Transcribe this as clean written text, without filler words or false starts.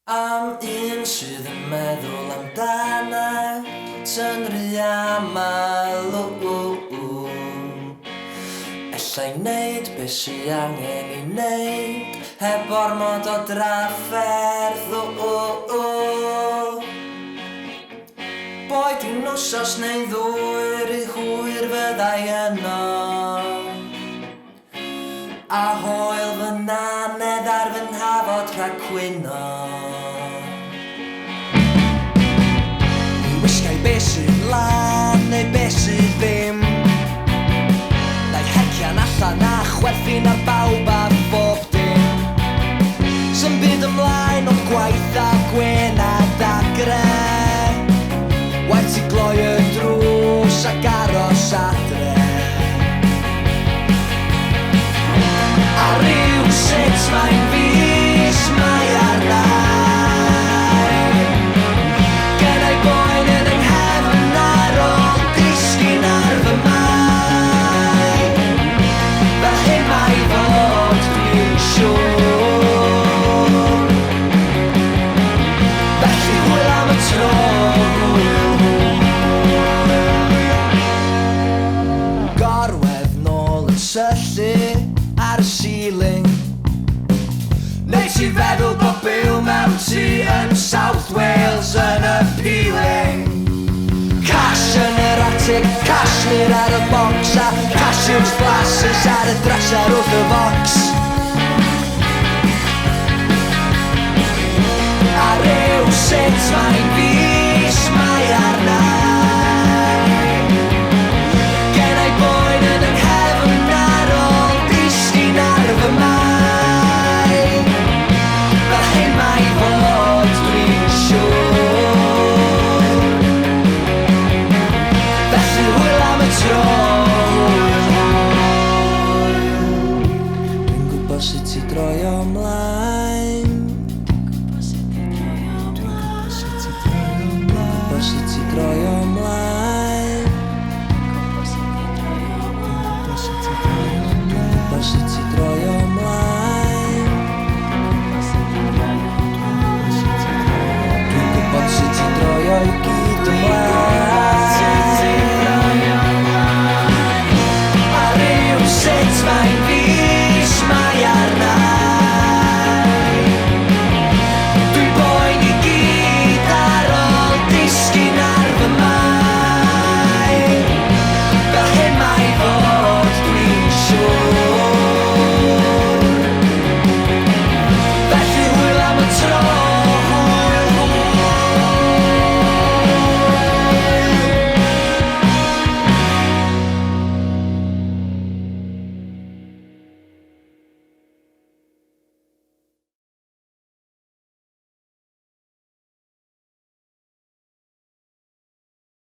Am un sydd yn meddwl amdana tynru aml Ellai wneud be sy angen I wneud heb ormod o drafferth Boed un wsos neu ddwyr I hwyr fyddai yno A hoel fy nanedd ar fy nhafod rhag cwyno Ni wisgai be sy'n lan neu be sydd ddim Neu hecian allan a chwerthin ar bawb a bob dim Sy'n byd ymlaen ond gwaith a gwenad a gre Waith I gloi y drws ac aros adre A ryw sut mae'n fus mae arnau Gennai boen yn yng nghefn ar ôl disgyn ar fy mai Fel hyn mae fod dwi'n siŵr Felly hwyl am y tro Gorwedd nôl yn syllu ar y ceiling Neu ti'n feddwl bod byw mewn tŷ yn South Wales yn appealing Cash yn yr atig, cashmere ar y bocs A cashews glasses ar y dresser wrth y focs A ryw sut mae'n fus mae arnau Gennai boen yn yng nghefn ar ôl disgyn ar fy mai Fel hyn mae fod dwi'n siŵr Felly hwyl am y tro Dwi'n gwybod sut ti droi ymlaen Dwi'n gwybod sut ti droi ymlaen